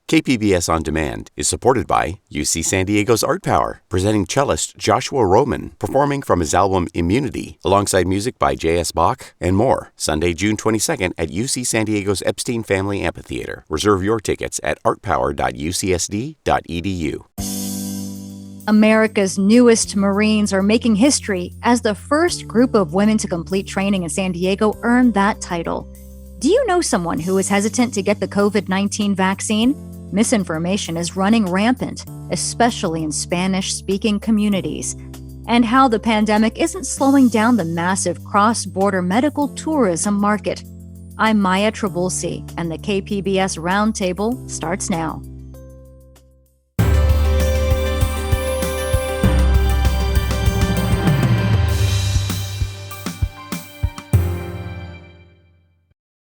KPBS On Demand is supported by UC San Diego's Art Power, presenting cellist Joshua Roman, performing from his album Immunity, alongside music by J.S. Bach and more, Sunday, June 22nd at UC San Diego's Epstein Family Amphitheater. Reserve your tickets at artpower.ucsd.edu. America's newest Marines are making history as the first group of women to complete training in San Diego earned that title. Do you know someone who is hesitant to get the COVID-19 vaccine? Misinformation is running rampant, especially in Spanish-speaking communities, and how the pandemic isn't slowing down the massive cross-border medical tourism market. I'm Maya Trabulsi, and the KPBS Roundtable starts now.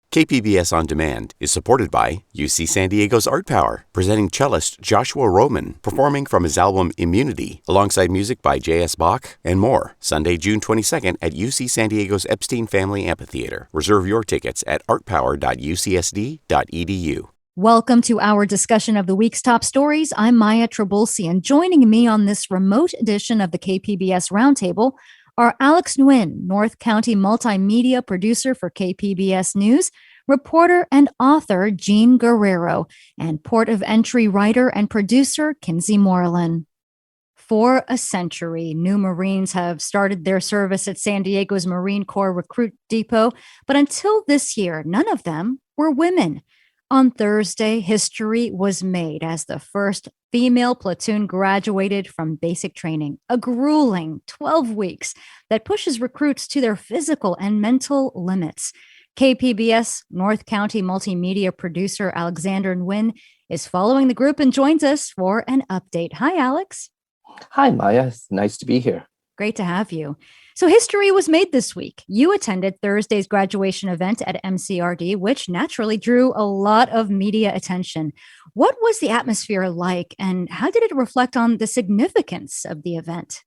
KPBS On Demand is supported by UC San Diego's Art Power, presenting cellist Joshua Roman, performing from his album Immunity, alongside music by J.S. Bach and more, Sunday, June 22nd at UC San Diego's Epstein Family Amphitheater. Reserve your tickets at artpower.ucsd.edu. Welcome to our discussion of the week's top stories. I'm Maya Trabulsi, and joining me on this remote edition of the KPBS Roundtable are Alex Nguyen, North County multimedia producer for KPBS News, reporter and author Jean Guerrero, and Port of Entry writer and producer Kinsey Moreland. For a century, new Marines have started their service at San Diego's Marine Corps Recruit Depot, but until this year, none of them were women. On Thursday, history was made as the first female platoon graduated from basic training, a grueling 12 weeks that pushes recruits to their physical and mental limits. KPBS North County multimedia producer Alexander Nguyen is following the group and joins us for an update. Hi, Alex. Hi, Maya. It's nice to be here. Great to have you. So history was made this week. You attended Thursday's graduation event at MCRD, which naturally drew a lot of media attention. What was the atmosphere like, and how did it reflect on the significance of the event?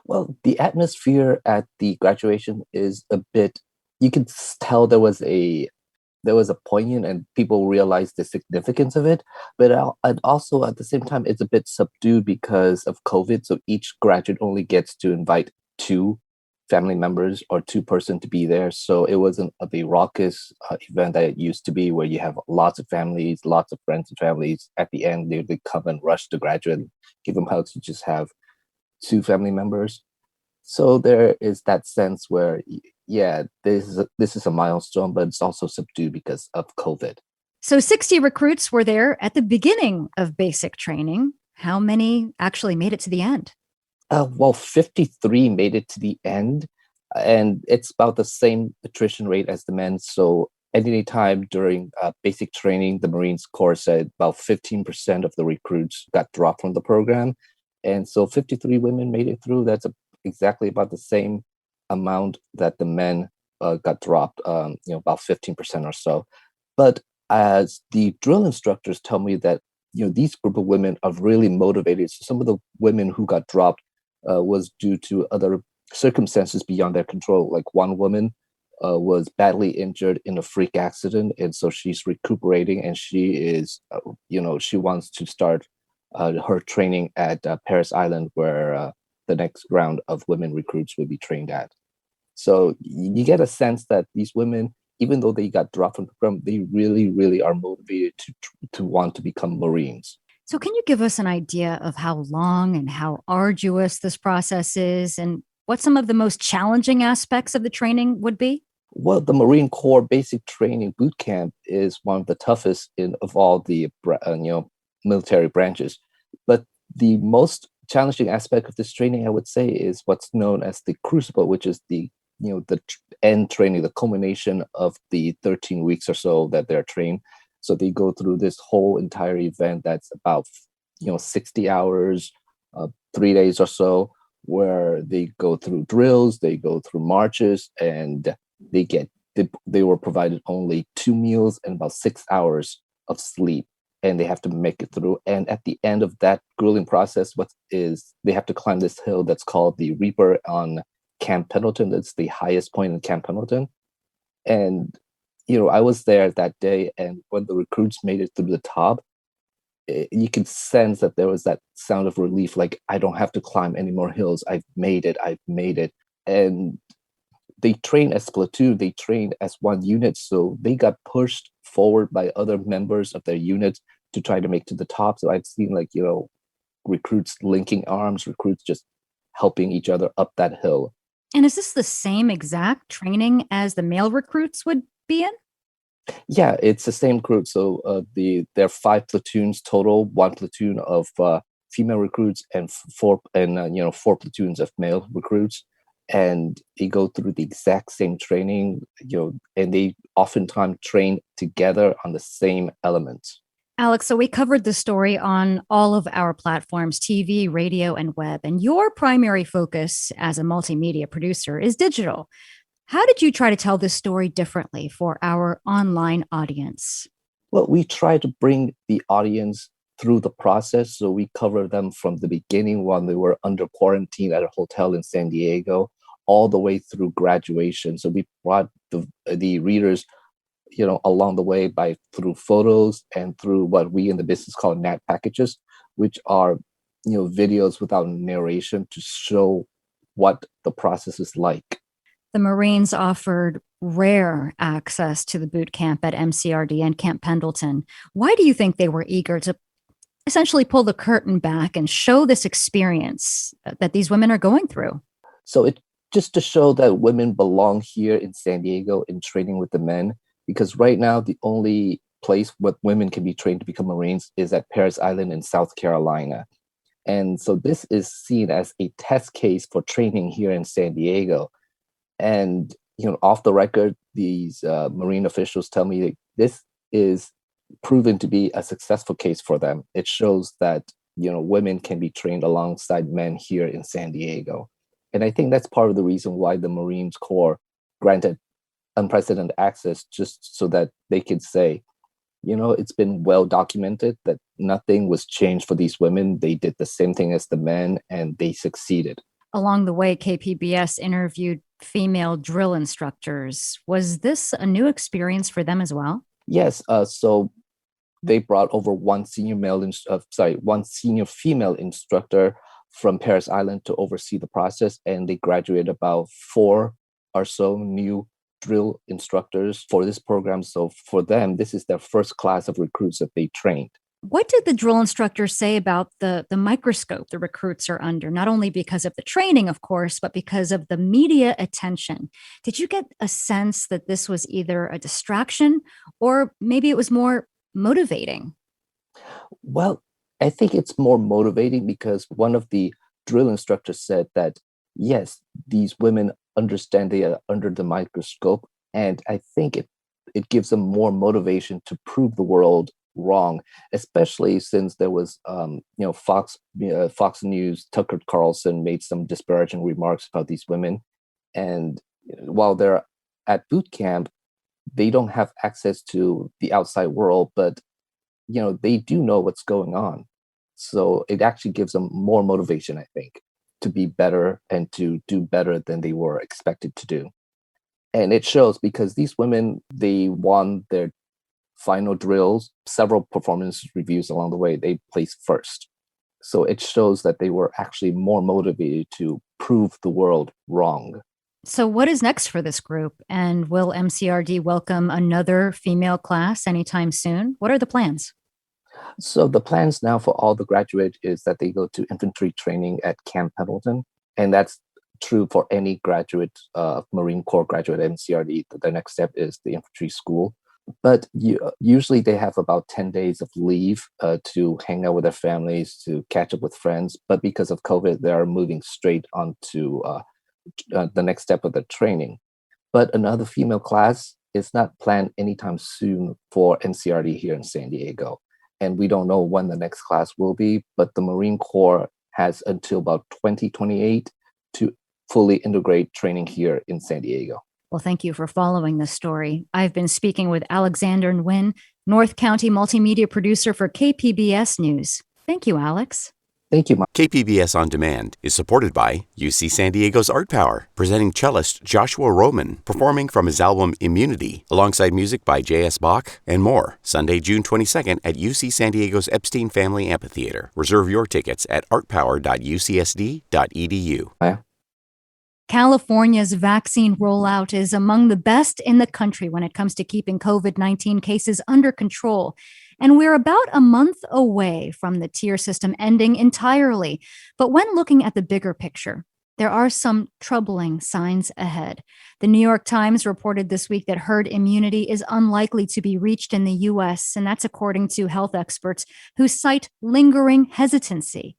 Well, the atmosphere at the graduation is a bit, you can tell there was a poignant and people realized the significance of it, but and also at the same time, it's a bit subdued because of COVID. So each graduate only gets to invite two family members or two person to be there. So it wasn't the raucous event that it used to be, where you have lots of families, lots of friends and families. At the end, they come and rush the graduate, give them hugs. You just have two family members. So there is that sense where, yeah, this is a milestone, but it's also subdued because of COVID. So 60 recruits were there at the beginning of basic training. How many actually made it to the end? Well, 53 made it to the end, and it's about the same attrition rate as the men. So at any time during basic training, the Marines Corps said about 15% of the recruits got dropped from the program. And so 53 women made it through. That's exactly about the same amount that the men got dropped, about 15% or so. But as the drill instructors tell me that, these group of women are really motivated. So some of the women who got dropped was due to other circumstances beyond their control. Like one woman was badly injured in a freak accident, and so she's recuperating, and she is, she wants to start her training at Paris Island, where the next round of women recruits will be trained at. So you get a sense that these women, even though they got dropped from the program, they really, really are motivated to want to become Marines. So can you give us an idea of how long and how arduous this process is, and what some of the most challenging aspects of the training would be? Well, the Marine Corps Basic Training Boot Camp is one of the toughest of all the military branches. But the most challenging aspect of this training, I would say, is what's known as the crucible, which is the end training, the culmination of the 13 weeks or so that they're trained. So they go through this whole entire event that's about 60 hours, 3 days or so, where they go through drills, they go through marches, and they were provided only 2 meals and about 6 hours of sleep, and they have to make it through. And at the end of that grueling process, they have to climb this hill that's called the Reaper on Camp Pendleton. That's the highest point in Camp Pendleton. And I was there that day, and when the recruits made it through the top, you can sense that there was that sound of relief, like, I don't have to climb any more hills. I've made it. And they trained as platoon, they trained as one unit. So they got pushed forward by other members of their unit to try to make to the top. So I've seen, like, recruits linking arms, recruits just helping each other up that hill. And is this the same exact training as the male recruits would be in? Yeah, it's the same group. So there are 5 platoons total, 1 platoon of female recruits and four platoons of male recruits, and they go through the exact same training. And they oftentimes train together on the same elements. Alex, so we covered the story on all of our platforms, TV, radio, and web. And your primary focus as a multimedia producer is digital. How did you try to tell this story differently for our online audience? Well, we try to bring the audience through the process. So we cover them from the beginning when they were under quarantine at a hotel in San Diego, all the way through graduation. So we brought the readers, along the way through photos and through what we in the business call nat packages, which are, videos without narration to show what the process is like. The Marines offered rare access to the boot camp at MCRD and Camp Pendleton. Why do you think they were eager to essentially pull the curtain back and show this experience that these women are going through? So it just to show that women belong here in San Diego in training with the men, because right now the only place where women can be trained to become Marines is at Parris Island in South Carolina. And so this is seen as a test case for training here in San Diego. And, off the record, these Marine officials tell me that this is proven to be a successful case for them. It shows that, women can be trained alongside men here in San Diego. And I think that's part of the reason why the Marines Corps granted unprecedented access, just so that they could say, it's been well documented that nothing was changed for these women. They did the same thing as the men and they succeeded. Along the way, KPBS interviewed female drill instructors. Was this a new experience for them as well? Yes. So they brought over one senior female instructor from Parris Island to oversee the process, and they graduated about 4 or so new drill instructors for this program. So for them, this is their first class of recruits that they trained. What did the drill instructor say about the microscope the recruits are under, not only because of the training, of course, but because of the media attention? Did you get a sense that this was either a distraction or maybe it was more motivating? Well, I think it's more motivating because one of the drill instructors said that, yes, these women understand they are under the microscope. And I think it gives them more motivation to prove the world wrong, especially since there was, Fox News, Tucker Carlson made some disparaging remarks about these women. And while they're at boot camp, they don't have access to the outside world, but, they do know what's going on. So it actually gives them more motivation, I think, to be better and to do better than they were expected to do. And it shows because these women, they won their final drills, several performance reviews along the way, they placed first. So it shows that they were actually more motivated to prove the world wrong. So, what is next for this group? And will MCRD welcome another female class anytime soon? What are the plans? So the plans now for all the graduates is that they go to infantry training at Camp Pendleton. And that's true for any graduate, Marine Corps graduate at MCRD. The next step is the infantry school. But usually they have about 10 days of leave to hang out with their families, to catch up with friends. But because of COVID, they are moving straight on to the next step of the training. But another female class is not planned anytime soon for MCRD here in San Diego. And we don't know when the next class will be, but the Marine Corps has until about 2028 to fully integrate training here in San Diego. Well, thank you for following this story. I've been speaking with Alexander Nguyen, North County multimedia producer for KPBS News. Thank you, Alex. Thank you, Maya. KPBS On Demand is supported by UC San Diego's Art Power, presenting cellist Joshua Roman, performing from his album Immunity, alongside music by J.S. Bach and more. Sunday, June 22nd at UC San Diego's Epstein Family Amphitheater. Reserve your tickets at artpower.ucsd.edu. Maya. California's vaccine rollout is among the best in the country when it comes to keeping COVID-19 cases under control. And we're about a month away from the tier system ending entirely. But when looking at the bigger picture, there are some troubling signs ahead. The New York Times reported this week that herd immunity is unlikely to be reached in the U.S., and that's according to health experts who cite lingering hesitancy.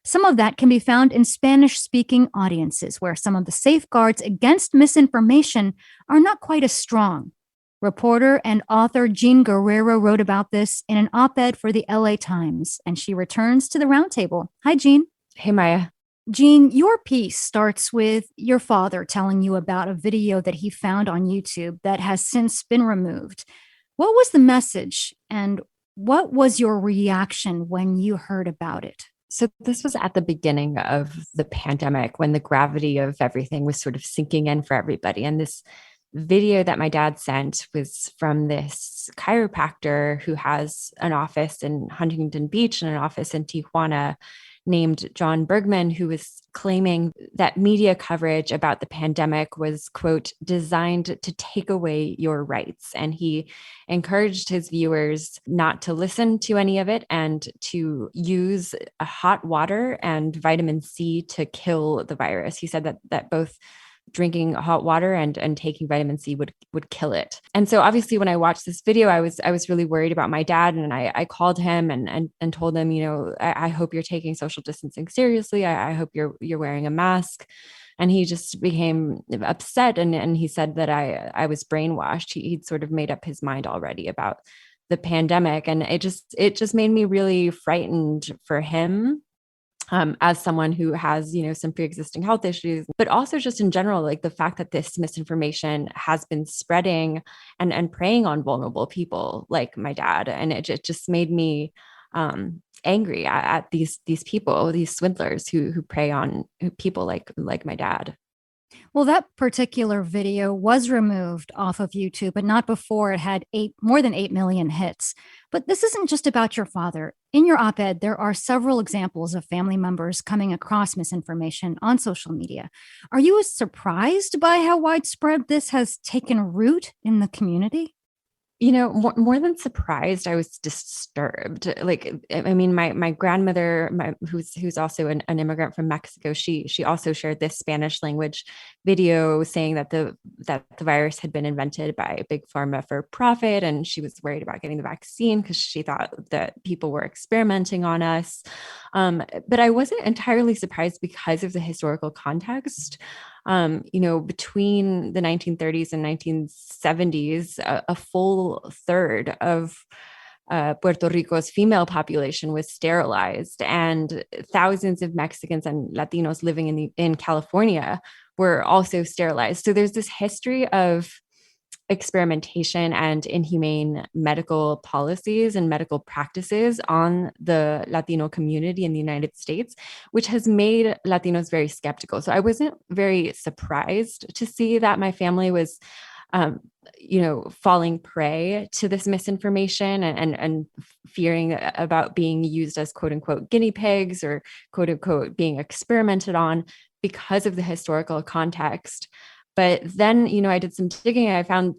Some of that can be found in Spanish-speaking audiences, where some of the safeguards against misinformation are not quite as strong. Reporter and author Jean Guerrero wrote about this in an op-ed for the LA Times, and she returns to the roundtable. Hi, Jean. Hey, Maya. Jean, your piece starts with your father telling you about a video that he found on YouTube that has since been removed. What was the message, and what was your reaction when you heard about it? So this was at the beginning of the pandemic when the gravity of everything was sort of sinking in for everybody. And this video that my dad sent was from this chiropractor who has an office in Huntington Beach and an office in Tijuana, named John Bergman, who was claiming that media coverage about the pandemic was, quote, designed to take away your rights. And he encouraged his viewers not to listen to any of it and to use hot water and vitamin C to kill the virus. He said that both drinking hot water and taking vitamin C would kill it. And so obviously when I watched this video, I was really worried about my dad, and I called him and told him, I hope you're taking social distancing seriously. I hope you're wearing a mask. And he just became upset. And he said that I was brainwashed. He'd sort of made up his mind already about the pandemic. And it just made me really frightened for him. As someone who has, some pre-existing health issues, but also just in general, like the fact that this misinformation has been spreading and preying on vulnerable people like my dad. And it just made me angry at these people, these swindlers who prey on people like my dad. Well, that particular video was removed off of YouTube, but not before it had more than 8 million hits. But this isn't just about your father. In your op-ed, there are several examples of family members coming across misinformation on social media. Are you surprised by how widespread this has taken root in the community? More than surprised, I was disturbed. Like, I mean, my grandmother, who's also an immigrant from Mexico, she also shared this Spanish language video saying that the virus had been invented by Big Pharma for profit, and she was worried about getting the vaccine because she thought that people were experimenting on us. But I wasn't entirely surprised because of the historical context. Between the 1930s and 1970s, a full third of Puerto Rico's female population was sterilized, and thousands of Mexicans and Latinos living in California were also sterilized. So there's this history of experimentation and inhumane medical policies and medical practices on the Latino community in the United States, which has made Latinos very skeptical. So I wasn't very surprised to see that my family was, falling prey to this misinformation and fearing about being used as quote unquote guinea pigs or quote unquote being experimented on because of the historical context. But then, I did some digging and I found,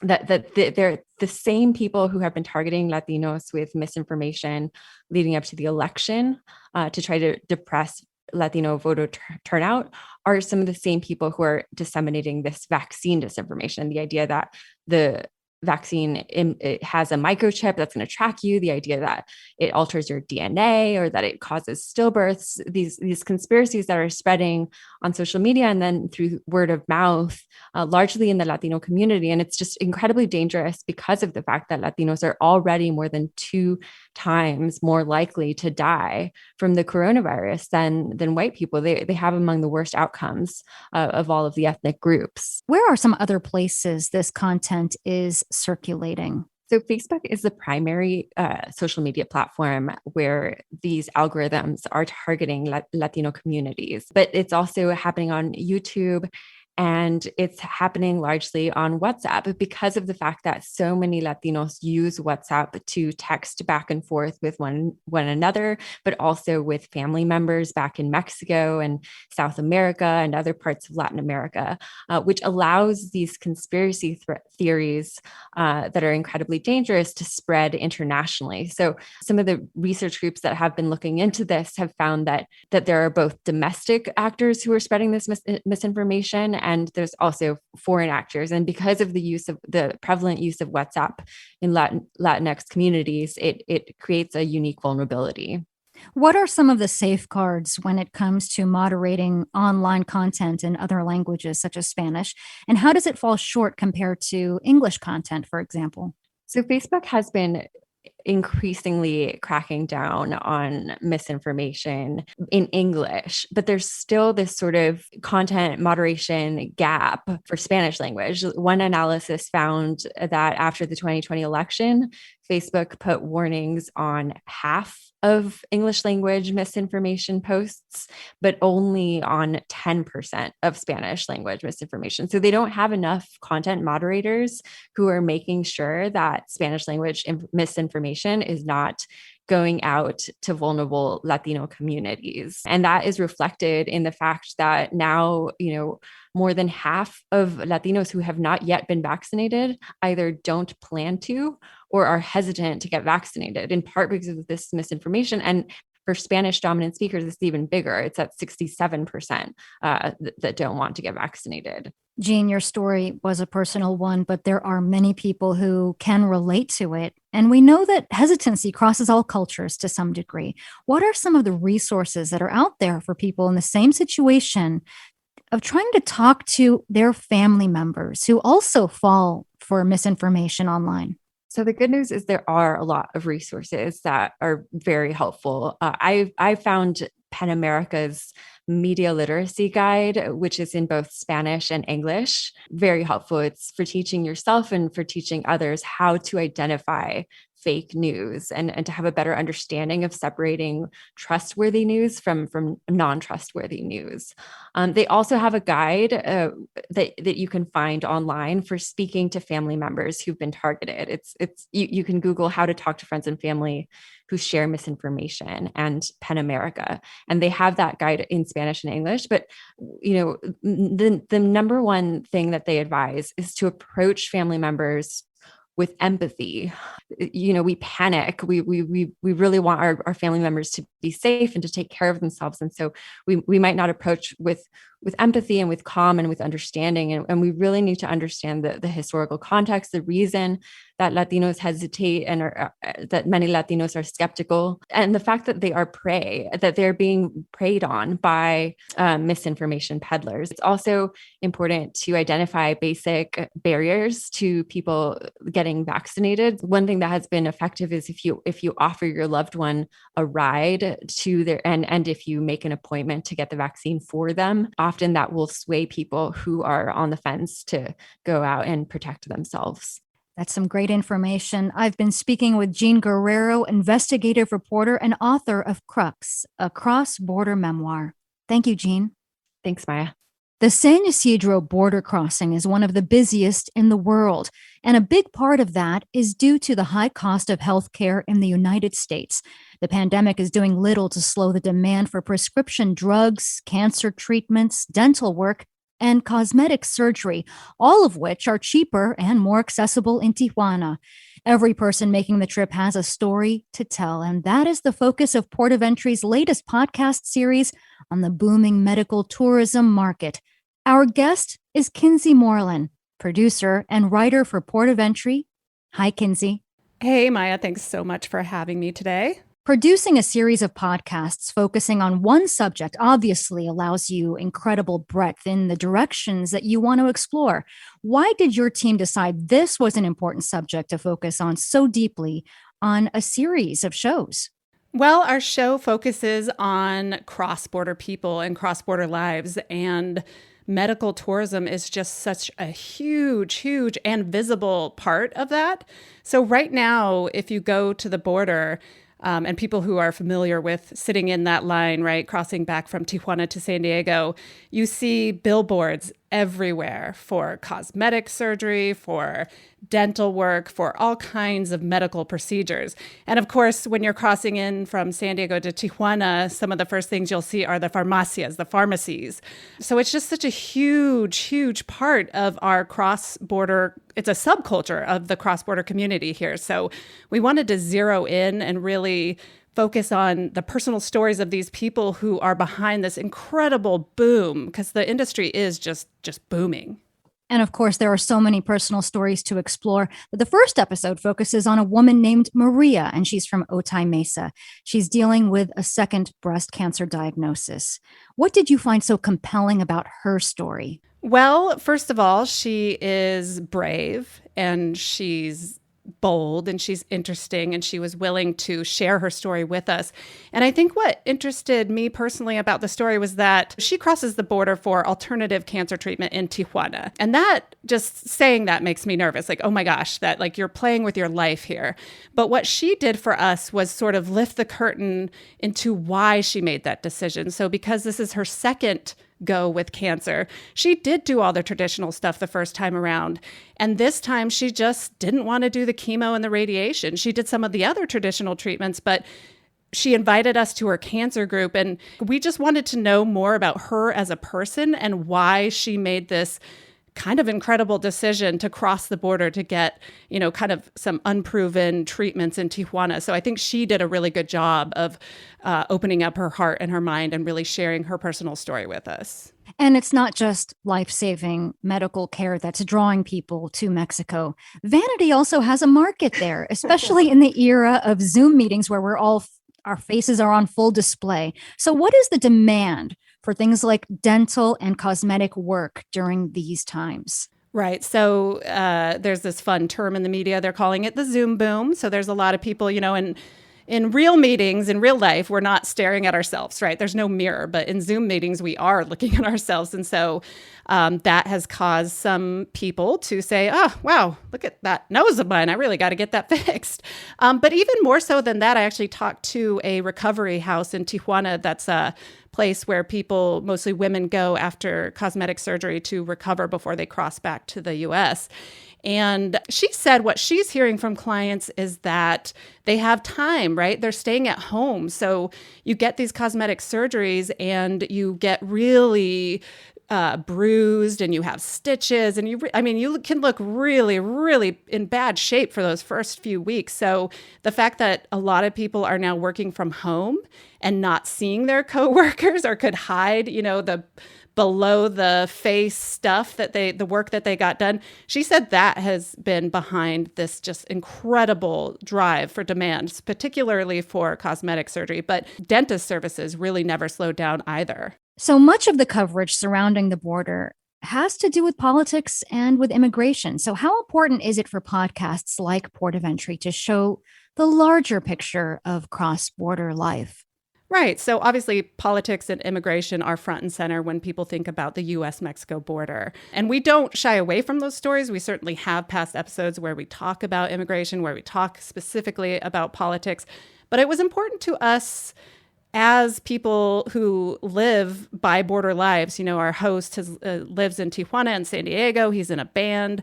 that they're the same people who have been targeting Latinos with misinformation leading up to the election to try to depress Latino voter turnout are some of the same people who are disseminating this vaccine disinformation. The idea that the vaccine it has a microchip that's going to track you, the idea that it alters your DNA or that it causes stillbirths, these conspiracies that are spreading on social media and then through word of mouth, largely in the Latino community. And it's just incredibly dangerous because of the fact that Latinos are already more than 2 times more likely to die from the coronavirus than white people. They have among the worst outcomes of all of the ethnic groups. Where are some other places this content is circulating? So Facebook is the primary social media platform where these algorithms are targeting Latino communities, but it's also happening on YouTube. And it's happening largely on WhatsApp because of the fact that so many Latinos use WhatsApp to text back and forth with one another, but also with family members back in Mexico and South America and other parts of Latin America, which allows these conspiracy theories that are incredibly dangerous to spread internationally. So some of the research groups that have been looking into this have found that there are both domestic actors who are spreading this misinformation, and there's also foreign actors. And because of the prevalent use of WhatsApp in Latinx communities, it creates a unique vulnerability. What are some of the safeguards when it comes to moderating online content in other languages, such as Spanish? And how does it fall short compared to English content, for example? So Facebook has been increasingly cracking down on misinformation in English, but there's still this sort of content moderation gap for Spanish language. One analysis found that after the 2020 election, Facebook put warnings on half of English language misinformation posts, but only on 10% of Spanish language misinformation. So they don't have enough content moderators who are making sure that Spanish language misinformation is not going out to vulnerable Latino communities. And that is reflected in the fact that now, more than half of Latinos who have not yet been vaccinated either don't plan to or are hesitant to get vaccinated, in part because of this misinformation. And for Spanish dominant speakers, it's even bigger. It's at 67% that don't want to get vaccinated. Jean, your story was a personal one, but there are many people who can relate to it. And we know that hesitancy crosses all cultures to some degree. What are some of the resources that are out there for people in the same situation of trying to talk to their family members who also fall for misinformation online? So the good news is there are a lot of resources that are very helpful. I found PEN America's Media Literacy Guide, which is in both Spanish and English, very helpful. It's for teaching yourself and for teaching others how to identify fake news and to have a better understanding of separating trustworthy news from non-trustworthy news. They also have a guide that you can find online for speaking to family members who've been targeted. You can Google how to talk to friends and family who share misinformation and PEN America, and they have that guide in Spanish and English. But the number one thing that they advise is to approach family members with empathy. We panic. We really want our family members to be safe and to take care of themselves. And so we might not approach with empathy and with calm and with understanding. And we really need to understand the historical context, the reason that Latinos hesitate and that many Latinos are skeptical, and the fact that they are prey, that they're being preyed on by misinformation peddlers. It's also important to identify basic barriers to people getting vaccinated. One thing that has been effective is if you offer your loved one a ride to their and if you make an appointment to get the vaccine for them, often that will sway people who are on the fence to go out and protect themselves. That's some great information. I've been speaking with Jean Guerrero, investigative reporter and author of Crux, a cross-border memoir. Thank you, Jean. Thanks, Maya. The San Ysidro border crossing is one of the busiest in the world, and a big part of that is due to the high cost of healthcare in the United States. The pandemic is doing little to slow the demand for prescription drugs, cancer treatments, dental work, and cosmetic surgery, all of which are cheaper and more accessible in Tijuana. Every person making the trip has a story to tell, and that is the focus of Port of Entry's latest podcast series on the booming medical tourism market. Our guest is Kinsey Moreland, producer and writer for Port of Entry. Hi, Kinsey. Hey, Maya. Thanks so much for having me today. Producing a series of podcasts focusing on one subject obviously allows you incredible breadth in the directions that you want to explore. Why did your team decide this was an important subject to focus on so deeply on a series of shows? Well, our show focuses on cross-border people and cross-border lives, and medical tourism is just such a huge and visible part of that. So right now, if you go to the border, and people who are familiar with sitting in that line, right, crossing back from Tijuana to San Diego, you see billboards everywhere for cosmetic surgery, for dental work, for all kinds of medical procedures. And of course, when you're crossing in from San Diego to Tijuana, some of the first things you'll see are the farmacias, the pharmacies. So it's just such a huge part of our cross-border, it's a subculture of the cross-border community here. So we wanted to zero in and really focus on the personal stories of these people who are behind this incredible boom, because the industry is just booming. And of course, there are so many personal stories to explore. But the first episode focuses on a woman named Maria, and she's from Otay Mesa. She's dealing with a second breast cancer diagnosis. What did you find so compelling about her story? Well, first of all, she is brave and she's bold and she's interesting and she was willing to share her story with us. And I think what interested me personally about the story was that she crosses the border for alternative cancer treatment in Tijuana. And that, just saying that, makes me nervous. Like, oh my gosh, that like you're playing with your life here. But what she did for us was sort of lift the curtain into why she made that decision. So because this is her second go with cancer, she did do all the traditional stuff the first time around. And this time she just didn't want to do the chemo and the radiation. She did some of the other traditional treatments, but she invited us to her cancer group. And we just wanted to know more about her as a person and why she made this kind of incredible decision to cross the border to get, kind of some unproven treatments in Tijuana. So I think she did a really good job of opening up her heart and her mind and really sharing her personal story with us. And it's not just life-saving medical care that's drawing people to Mexico. Vanity also has a market there, especially in the era of Zoom meetings where our faces are on full display. So what is the demand for things like dental and cosmetic work during these times? Right. So there's this fun term in the media. They're calling it the Zoom boom. So there's a lot of people, in real meetings, in real life, we're not staring at ourselves, right? There's no mirror. But in Zoom meetings, we are looking at ourselves. And so that has caused some people to say, oh, wow, look at that nose of mine. I really got to get that fixed. But even more so than that, I actually talked to a recovery house in Tijuana that's a place where people, mostly women, go after cosmetic surgery to recover before they cross back to the U.S. And she said what she's hearing from clients is that they have time, right? They're staying at home. So you get these cosmetic surgeries and you get really bruised and you have stitches and you can look really, really in bad shape for those first few weeks. So the fact that a lot of people are now working from home and not seeing their coworkers or could hide, the below the face stuff the work that they got done. She said that has been behind this just incredible drive for demand, particularly for cosmetic surgery, but dentist services really never slowed down either. So much of the coverage surrounding the border has to do with politics and with immigration. So how important is it for podcasts like Port of Entry to show the larger picture of cross-border life? Right. So obviously, politics and immigration are front and center when people think about the U.S.-Mexico border. And we don't shy away from those stories. We certainly have past episodes where we talk about immigration, where we talk specifically about politics. But it was important to us as people who live by border lives. Our host lives in Tijuana and San Diego. He's in a band.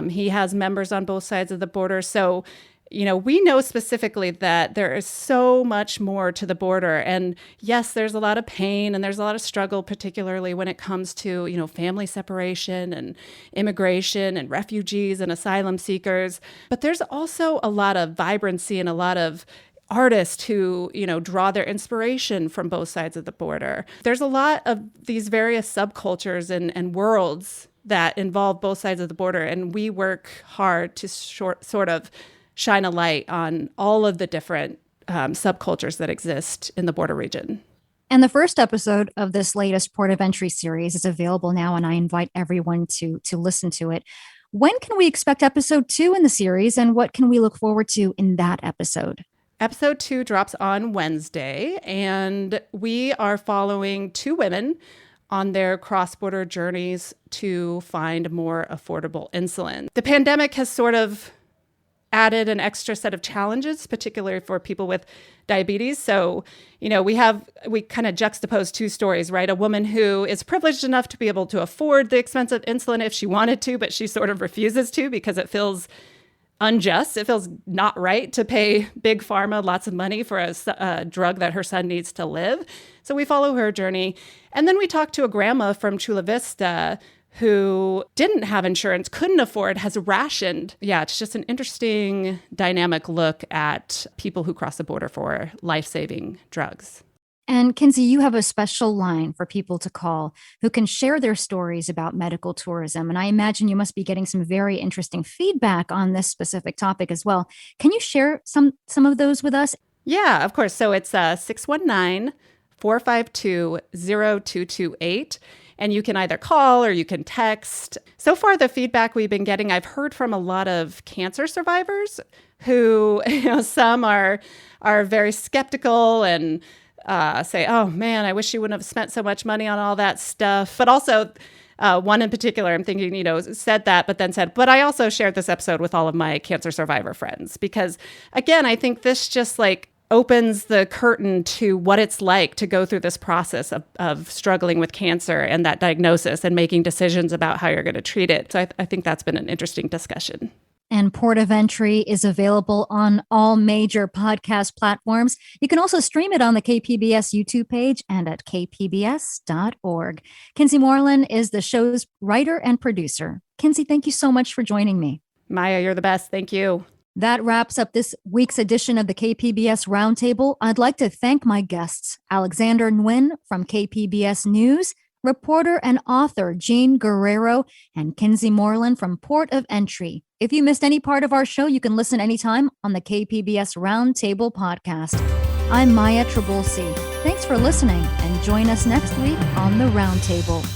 He has members on both sides of the border. So we know specifically that there is so much more to the border. And yes, there's a lot of pain and there's a lot of struggle, particularly when it comes to, family separation and immigration and refugees and asylum seekers. But there's also a lot of vibrancy and a lot of artists who, draw their inspiration from both sides of the border. There's a lot of these various subcultures and worlds that involve both sides of the border. And we work hard to sort of shine a light on all of the different subcultures that exist in the border region. And the first episode of this latest Port of Entry series is available now, and I invite everyone to listen to it. When can we expect episode 2 in the series, and what can we look forward to in that episode? Episode 2 drops on Wednesday, and we are following 2 women on their cross-border journeys to find more affordable insulin. The pandemic has sort of added an extra set of challenges, particularly for people with diabetes. So, we kind of juxtapose two stories, right? A woman who is privileged enough to be able to afford the expensive insulin if she wanted to, but she sort of refuses to because it feels unjust. It feels not right to pay big pharma lots of money for a drug that her son needs to live. So we follow her journey. And then we talk to a grandma from Chula Vista who didn't have insurance, couldn't afford, has rationed. Yeah, it's just an interesting dynamic look at people who cross the border for life-saving drugs. And Kinsey, you have a special line for people to call who can share their stories about medical tourism. And I imagine you must be getting some very interesting feedback on this specific topic as well. Can you share some of those with us? Yeah, of course. So it's 619-452-0228. And you can either call or you can text. So far, the feedback we've been getting, I've heard from a lot of cancer survivors who, some are very skeptical and say, oh man, I wish you wouldn't have spent so much money on all that stuff. But also one in particular, I'm thinking, said that, but then said, but I also shared this episode with all of my cancer survivor friends. Because again, I think this just opens the curtain to what it's like to go through this process of struggling with cancer and that diagnosis and making decisions about how you're going to treat it. So I think that's been an interesting discussion. And Port of Entry is available on all major podcast platforms. You can also stream it on the KPBS YouTube page and at kpbs.org. Kinsey Moreland is the show's writer and producer. Kinsey, thank you so much for joining me. Maya, you're the best. Thank you. That wraps up this week's edition of the KPBS Roundtable. I'd like to thank my guests, Alexander Nguyen from KPBS News, reporter and author Jean Guerrero, and Kinsey Moreland from Port of Entry. If you missed any part of our show, you can listen anytime on the KPBS Roundtable podcast. I'm Maya Trabulsi. Thanks for listening, and join us next week on the Roundtable.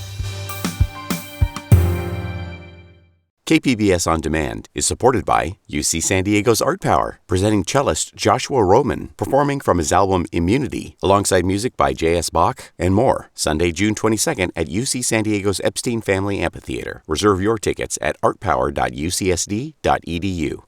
KPBS On Demand is supported by UC San Diego's Art Power, presenting cellist Joshua Roman, performing from his album Immunity, alongside music by J.S. Bach and more, Sunday, June 22nd at UC San Diego's Epstein Family Amphitheater. Reserve your tickets at artpower.ucsd.edu.